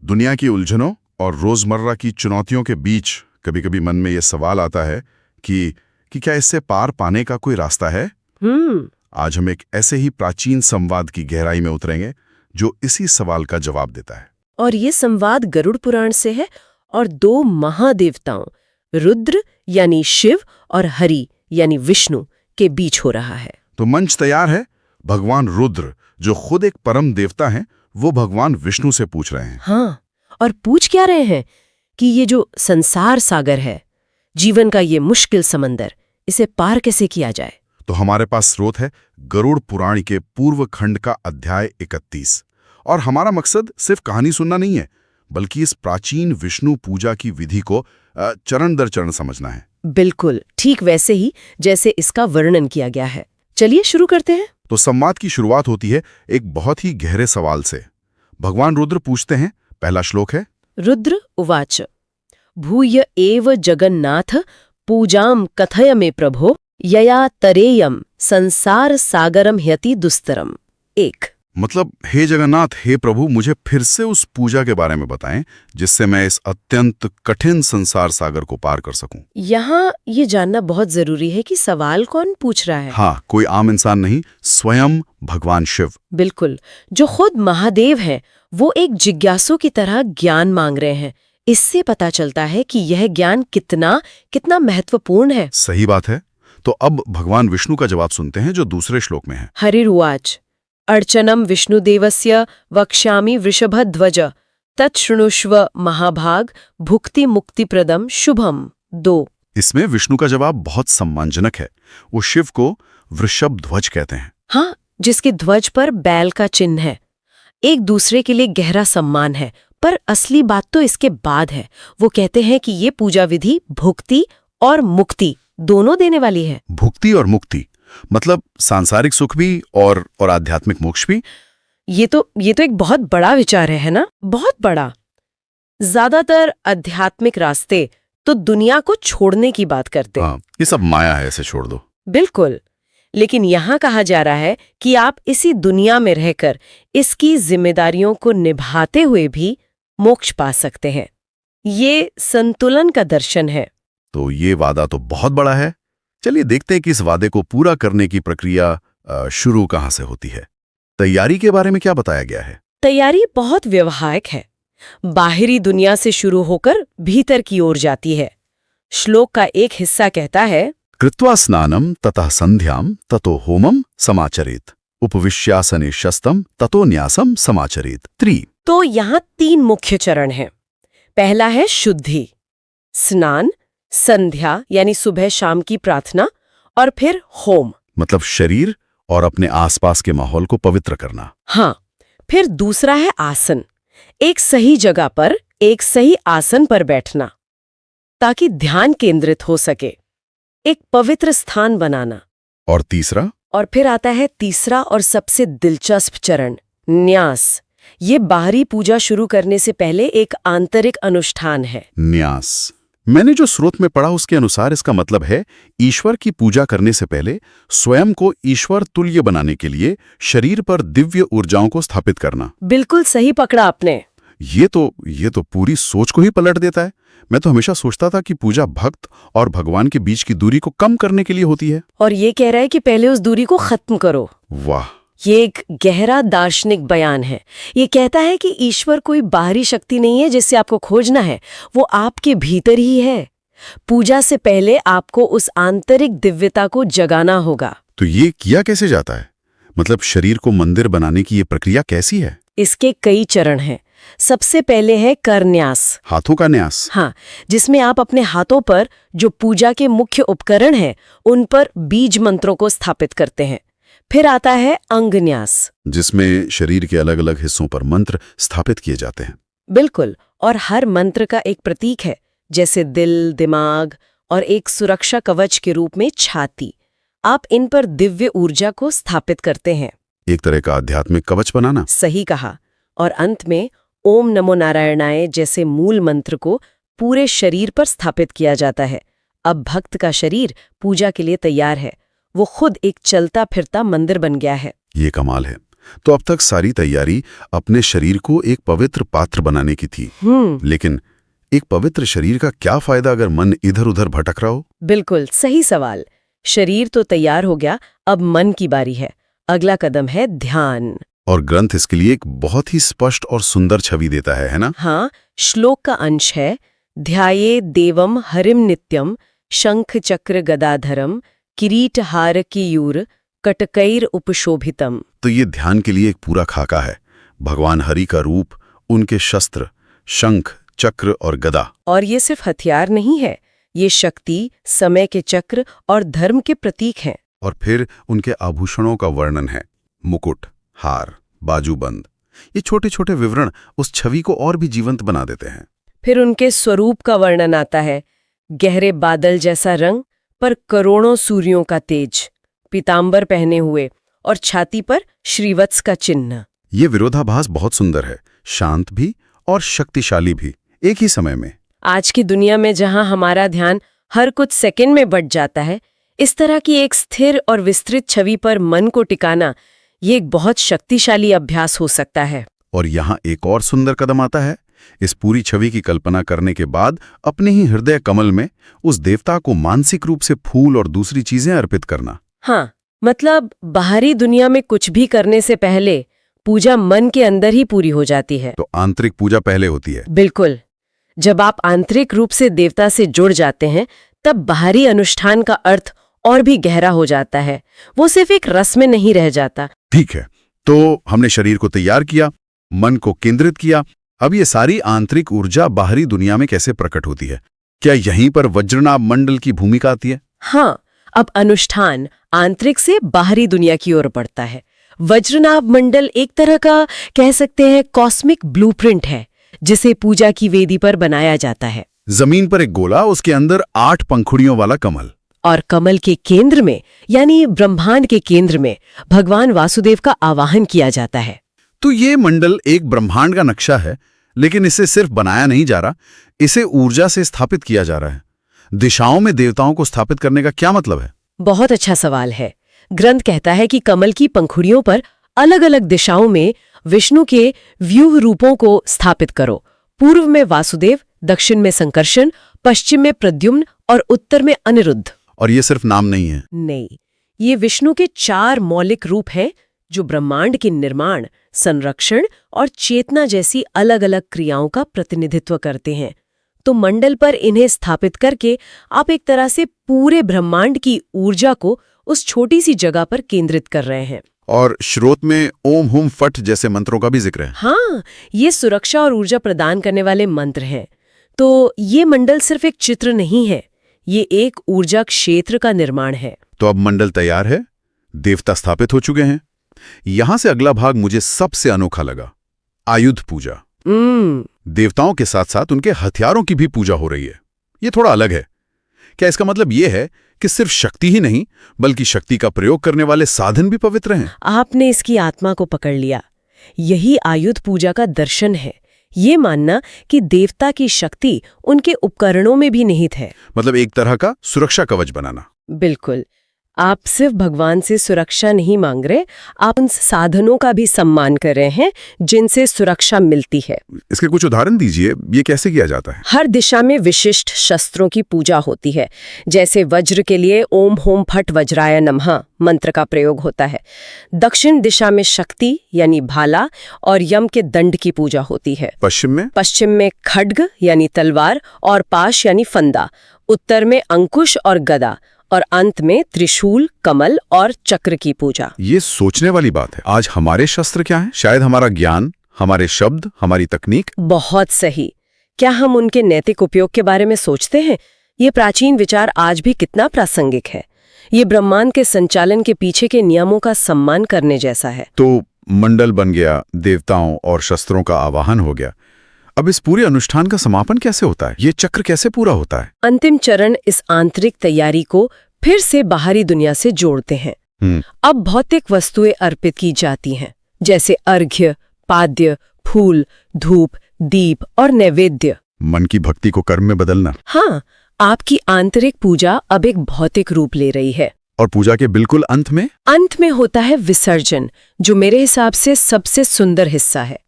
दुनिया की उलझनों और रोजमर्रा की चुनौतियों के बीच कभी कभी मन में यह सवाल आता है कि क्या इससे पार पाने का कोई रास्ता है। आज हम एक ऐसे ही प्राचीन संवाद की गहराई में उतरेंगे जो इसी सवाल का जवाब देता है। और ये संवाद गरुड़ पुराण से है और दो महादेवताओं रुद्र यानी शिव और हरि यानी विष्णु के बीच हो रहा है। तो मंच तैयार है। भगवान रुद्र जो खुद एक परम देवता हैं, वो भगवान विष्णु से पूछ रहे हैं। हाँ, और पूछ क्या रहे हैं कि ये जो संसार सागर है, जीवन का ये मुश्किल समंदर, इसे पार कैसे किया जाए। तो हमारे पास स्रोत है गरुड़ पुराण के पूर्व खंड का अध्याय 31। और हमारा मकसद सिर्फ कहानी सुनना नहीं है, बल्कि इस प्राचीन विष्णु पूजा की विधि को चरण दर चरण समझना है। बिल्कुल ठीक वैसे ही जैसे इसका वर्णन किया गया है। चलिए शुरू करते हैं। तो संवाद की शुरुआत होती है एक बहुत ही गहरे सवाल से। भगवान रुद्र पूछते हैं। पहला श्लोक है, रुद्र उवाच भूय एव जगन्नाथ पूजाम कथय मे प्रभो यया तरेयम संसार सागरम ह्यति दुस्तरम। एक मतलब हे जगन्नाथ, हे प्रभु, मुझे फिर से उस पूजा के बारे में बताएं जिससे मैं इस अत्यंत कठिन संसार सागर को पार कर सकूं। यहाँ ये जानना बहुत जरूरी है कि सवाल कौन पूछ रहा है। हाँ, कोई आम इंसान नहीं, स्वयं भगवान शिव। बिल्कुल, जो खुद महादेव हैं, वो एक जिज्ञासु की तरह ज्ञान मांग रहे हैं। इससे पता चलता है कि यह ज्ञान कितना महत्वपूर्ण है। सही बात है। तो अब भगवान विष्णु का जवाब सुनते हैं जो दूसरे श्लोक में है। हरिरुवाच अर्चनम विष्णुदेवस्य वक्ष्यामि वृषभध्वज तच्छृणुष्व महाभाग भुक्ति मुक्तिप्रदम शुभम। 2 इसमें विष्णु का जवाब बहुत सम्मानजनक है। वो शिव को वृषभ ध्वज कहते हैं। हाँ, जिसके ध्वज पर बैल का चिन्ह है। एक दूसरे के लिए गहरा सम्मान है। पर असली बात तो इसके बाद है। वो कहते हैं कि ये पूजा विधि भुक्ति और मुक्ति दोनों देने वाली है। भुक्ति और मुक्ति मतलब सांसारिक सुख भी और आध्यात्मिक मोक्ष भी। ये तो एक बहुत बड़ा विचार है ना, बहुत बड़ा। ज्यादातर आध्यात्मिक रास्ते तो दुनिया को छोड़ने की बात करते हैं। हाँ, ये सब माया है, इसे छोड़ दो। बिल्कुल, लेकिन यहाँ कहा जा रहा है कि आप इसी दुनिया में रहकर इसकी जिम्मेदारियों को निभाते हुए भी मोक्ष पा सकते हैं। ये संतुलन का दर्शन है। तो ये वादा तो बहुत बड़ा है। चलिए देखते हैं कि इस वादे को पूरा करने की प्रक्रिया शुरू कहाँ से होती है। तैयारी के बारे में क्या बताया गया है? तैयारी बहुत व्यवहारिक है। बाहरी दुनिया से शुरू होकर भीतर की ओर जाती है। श्लोक का एक हिस्सा कहता है, कृत्वा स्नानम ततः संध्याम ततो होमम समाचरेत उपविश्यासने शस्तम ततो न्यासम समाचरेत। 3 तो यहाँ 3 मुख्य चरण हैं। पहला है शुद्धि, स्नान, संध्या यानी सुबह शाम की प्रार्थना, और फिर होम मतलब शरीर और अपने आसपास के माहौल को पवित्र करना। हाँ, फिर दूसरा है आसन, एक सही जगह पर एक सही आसन पर बैठना ताकि ध्यान केंद्रित हो सके, एक पवित्र स्थान बनाना। और तीसरा? और फिर आता है तीसरा और सबसे दिलचस्प चरण, न्यास। ये बाहरी पूजा शुरू करने से पहले एक आंतरिक अनुष्ठान है। न्यास, मैंने जो स्रोत में पढ़ा उसके अनुसार इसका मतलब है ईश्वर की पूजा करने से पहले स्वयं को ईश्वर तुल्य बनाने के लिए शरीर पर दिव्य ऊर्जाओं को स्थापित करना। बिल्कुल सही पकड़ा आपने। ये तो पूरी सोच को ही पलट देता है। मैं तो हमेशा सोचता था कि पूजा भक्त और भगवान के बीच की दूरी को कम करने के लिए होती है। और ये कह रहा है कि पहले उस दूरी को खत्म करो। वाह, ये एक गहरा दार्शनिक बयान है। ये कहता है कि ईश्वर कोई बाहरी शक्ति नहीं है जिससे आपको खोजना है, वो आपके भीतर ही है। पूजा से पहले आपको उस आंतरिक दिव्यता को जगाना होगा। तो ये किया कैसे जाता है? मतलब शरीर को मंदिर बनाने की ये प्रक्रिया कैसी है? इसके कई चरण हैं। सबसे पहले है करन्यास, हाथों का न्यास। हाँ, जिसमें आप अपने हाथों पर जो पूजा के मुख्य उपकरण हैं उन पर बीज मंत्रों को स्थापित करते हैं। फिर आता है अंगन्यास, जिसमें शरीर के अलग अलग हिस्सों पर मंत्र स्थापित किए जाते हैं। बिल्कुल, और हर मंत्र का एक प्रतीक है, जैसे दिल, दिमाग और एक सुरक्षा कवच के रूप में छाती। आप इन पर दिव्य ऊर्जा को स्थापित करते हैं। एक तरह का आध्यात्मिक कवच बनाना। सही कहा। और अंत में ओम नमो नारायणाय जैसे मूल मंत्र को पूरे शरीर पर स्थापित किया जाता है। अब भक्त का शरीर पूजा के लिए तैयार है। वो खुद एक चलता फिरता मंदिर बन गया है। ये कमाल है। तो अब तक सारी तैयारी अपने शरीर को एक पवित्र पात्र बनाने की थी। लेकिन एक पवित्र शरीर का क्या फायदा अगर मन इधर उधर भटक रहा हो? बिल्कुल सही सवाल। शरीर तो तैयार हो गया, अब मन की बारी है। अगला कदम है ध्यान। और ग्रंथ इसके लिए एक बहुत ही स्पष्ट और सुंदर छवि देता है ना? हाँ, श्लोक का अंश है, ध्याये देवम हरिम नित्यम शंख चक्र गदाधरम किरीट हार कीयूर कटकैर उपशोभितम। तो ये ध्यान के लिए एक पूरा खाका है। भगवान हरि का रूप, उनके शस्त्र, शंख, चक्र और गदा। और ये सिर्फ हथियार नहीं है, ये शक्ति, समय के चक्र और धर्म के प्रतीक हैं। और फिर उनके आभूषणों का वर्णन है, मुकुट, हार, बाजूबंद। ये छोटे छोटे विवरण उस छवि को और भी जीवंत बना देते हैं। फिर उनके स्वरूप का वर्णन आता है, गहरे बादल जैसा रंग पर करोड़ों सूर्यों का तेज, पीतांबर पहने हुए और छाती पर श्रीवत्स का चिन्ह। ये विरोधाभास बहुत सुंदर है, शांत भी और शक्तिशाली भी एक ही समय में। आज की दुनिया में जहां हमारा ध्यान हर कुछ सेकंड में बट जाता है, इस तरह की एक स्थिर और विस्तृत छवि पर मन को टिकाना, ये एक बहुत शक्तिशाली अभ्यास हो सकता है। और यहाँ एक और सुंदर कदम आता है। इस पूरी छवि की कल्पना करने के बाद अपने ही हृदय कमल में उस देवता को मानसिक रूप से फूल और दूसरी चीजें अर्पित करना। हाँ, मतलब बाहरी दुनिया में कुछ भी करने से पहले पूजा मन के अंदर ही पूरी हो जाती है। तो आंतरिक पूजा पहले होती है। बिल्कुल। जब आप आंतरिक रूप से देवता से जुड़ जाते हैं, तब बाहरी अनुष्ठान का अर्थ और भी गहरा हो जाता है। वो सिर्फ एक रस्म में नहीं रह जाता। ठीक है, तो हमने शरीर को तैयार किया, मन को केंद्रित किया। अब ये सारी आंतरिक ऊर्जा बाहरी दुनिया में कैसे प्रकट होती है? क्या यहीं पर वज्रनाभ मंडल की भूमिका आती है? हाँ, अब अनुष्ठान आंतरिक से बाहरी दुनिया की ओर बढ़ता है। वज्रनाभ मंडल एक तरह का कह सकते हैं कॉस्मिक ब्लूप्रिंट है, जिसे पूजा की वेदी पर बनाया जाता है। जमीन पर एक गोला, उसके अंदर 8 पंखुड़ियों वाला कमल, और कमल के केंद्र में यानी ब्रह्मांड के केंद्र में भगवान वासुदेव का आवाहन किया जाता है। तो ये मंडल एक ब्रह्मांड का नक्शा है, लेकिन इसे सिर्फ बनाया नहीं जा रहा, इसे ऊर्जा से स्थापित किया जा रहा है। दिशाओं में देवताओं को स्थापित करने का क्या मतलब है? बहुत अच्छा सवाल है। ग्रंथ कहता है कि कमल की पंखुड़ियों पर अलग अलग दिशाओं में विष्णु के व्यूह रूपों को स्थापित करो। पूर्व में वासुदेव, दक्षिण में संकर्षण, पश्चिम में प्रद्युम्न और उत्तर में अनिरुद्ध। और ये सिर्फ नाम नहीं है? नहीं, ये विष्णु के 4 मौलिक रूप हैं जो ब्रह्मांड के निर्माण, संरक्षण और चेतना जैसी अलग अलग क्रियाओं का प्रतिनिधित्व करते हैं। तो मंडल पर इन्हें स्थापित करके आप एक तरह से पूरे ब्रह्मांड की ऊर्जा को उस छोटी सी जगह पर केंद्रित कर रहे हैं। और श्रोत में ओम हुम फट जैसे मंत्रों का भी जिक्र है। हाँ, ये सुरक्षा और ऊर्जा प्रदान करने वाले मंत्र हैं। तो ये मंडल सिर्फ एक चित्र नहीं है, ये एक ऊर्जा क्षेत्र का निर्माण है। तो अब मंडल तैयार है, देवता स्थापित हो चुके हैं। यहां से अगला भाग मुझे सबसे अनोखा लगा, आयुध पूजा। देवताओं के साथ साथ उनके हथियारों की भी पूजा हो रही है। ये थोड़ा अलग है। क्या इसका मतलब ये है कि सिर्फ शक्ति ही नहीं, बल्कि शक्ति का प्रयोग करने वाले साधन भी पवित्र हैं? आपने इसकी आत्मा को पकड़ लिया। यही आयुध पूजा का दर्शन है। ये मानना कि देवता की शक्ति उनके उपकरणों में भी निहित है। मतलब एक तरह का सुरक्षा कवच बनाना। बिल्कुल। आप सिर्फ भगवान से सुरक्षा नहीं मांग रहे, आप उन साधनों का भी सम्मान कर रहे हैं जिनसे सुरक्षा मिलती है। इसके कुछ उदाहरण दीजिए, ये कैसे किया जाता है? हर दिशा में विशिष्ट शस्त्रों की पूजा होती है। जैसे वज्र के लिए ओम होम फट वज्राय नमः मंत्र का प्रयोग होता है। दक्षिण दिशा में शक्ति यानी भाला और यम के दंड की पूजा होती है। पश्चिम में खड्ग यानी तलवार और पाश यानी फंदा। उत्तर में अंकुश और गदा और अंत में त्रिशूल, कमल और चक्र की पूजा। ये सोचने वाली बात है। आज हमारे शस्त्र क्या है? शायद हमारा ज्ञान, हमारे शब्द, हमारी तकनीक। बहुत सही। क्या हम उनके नैतिक उपयोग के बारे में सोचते हैं? ये प्राचीन विचार आज भी कितना प्रासंगिक है। ये ब्रह्मांड के संचालन के पीछे के नियमों का सम्मान करने जैसा है। तो मंडल बन गया, देवताओं और शस्त्रों का आवाहन हो गया। अब इस पूरे अनुष्ठान का समापन कैसे होता है? ये चक्र कैसे पूरा होता है? अंतिम चरण इस आंतरिक तैयारी को फिर से बाहरी दुनिया से जोड़ते हैं। अब भौतिक वस्तुएं अर्पित की जाती हैं, जैसे अर्घ्य, पाद्य, फूल, धूप, दीप और नैवेद्य। मन की भक्ति को कर्म में बदलना। हाँ, आपकी आंतरिक पूजा अब एक भौतिक रूप ले रही है। और पूजा के बिल्कुल अंत में? अंत में होता है विसर्जन, जो मेरे हिसाब से सबसे सुंदर हिस्सा है।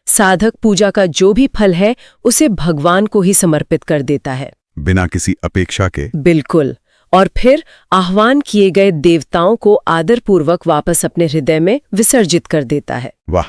साधक पूजा का जो भी फल है उसे भगवान को ही समर्पित कर देता है, बिना किसी अपेक्षा के। बिल्कुल। और फिर आह्वान किए गए देवताओं को आदरपूर्वक वापस अपने हृदय में विसर्जित कर देता है। वाह,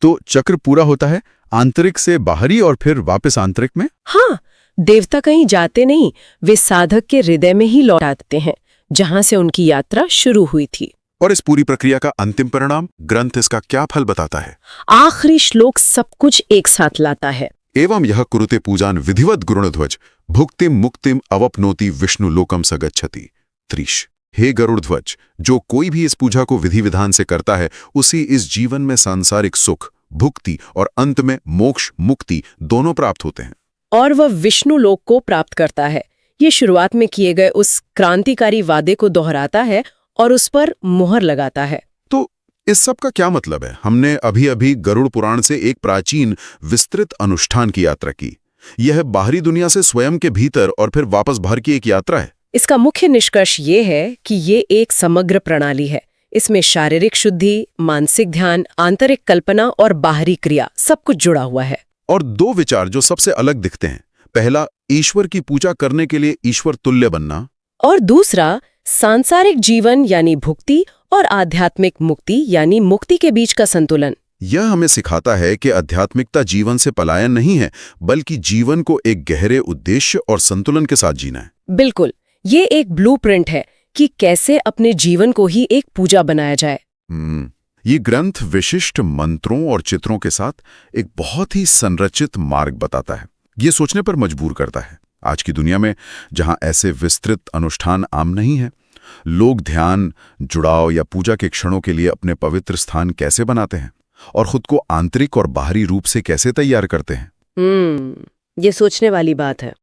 तो चक्र पूरा होता है आंतरिक से बाहरी और फिर वापस आंतरिक में। हाँ, देवता कहीं जाते नहीं, वे साधक के हृदय में ही लौट आते हैं, जहां से उनकी यात्रा शुरू हुई थी। और इस पूरी प्रक्रिया का अंतिम परिणाम, ग्रंथ इसका क्या फल बताता है? आखिरी श्लोक सब कुछ एक साथ लाता है। एवं यह कुरुते पूजान विधिवत गुरुध्वज भुक्तिम मुक्तिम अवप्नोति विष्णु लोकम स गच्छति। त्रिश। हे गरुड़ध्वज, जो कोई भी इस पूजा को विधि विधान से करता है उसी इस जीवन में सांसारिक सुख, भुक्ति और अंत में मोक्ष मुक्ति दोनों प्राप्त होते हैं। और वह विष्णु लोक को प्राप्त करता है। ये शुरुआत में किए गए उस क्रांतिकारी वादे को दोहराता है और उस पर मुहर लगाता है। तो इस सब का क्या मतलब है? हमने अभी अभी गरुड़ पुराण से एक प्राचीन विस्तृत अनुष्ठान की यात्रा की। यह बाहरी दुनिया से स्वयं के भीतर और फिर वापस बाहर की एक यात्रा है। इसका मुख्य निष्कर्ष ये है कि ये एक समग्र प्रणाली है। इसमें शारीरिक शुद्धि, मानसिक ध्यान, आंतरिक कल्पना और बाहरी क्रिया सब कुछ जुड़ा हुआ है। और दो विचार जो सबसे अलग दिखते हैं, पहला ईश्वर की पूजा करने के लिए ईश्वर तुल्य बनना, और दूसरा सांसारिक जीवन यानी भुक्ति और आध्यात्मिक मुक्ति यानी मुक्ति के बीच का संतुलन। यह हमें सिखाता है कि आध्यात्मिकता जीवन से पलायन नहीं है, बल्कि जीवन को एक गहरे उद्देश्य और संतुलन के साथ जीना है। बिल्कुल, ये एक ब्लूप्रिंट है कि कैसे अपने जीवन को ही एक पूजा बनाया जाए। ये ग्रंथ विशिष्ट मंत्रों और चित्रों के साथ एक बहुत ही संरचित मार्ग बताता है। ये सोचने पर मजबूर करता है, आज की दुनिया में जहां ऐसे विस्तृत अनुष्ठान आम नहीं है, लोग ध्यान, जुड़ाव या पूजा के क्षणों के लिए अपने पवित्र स्थान कैसे बनाते हैं और खुद को आंतरिक और बाहरी रूप से कैसे तैयार करते हैं। ये सोचने वाली बात है।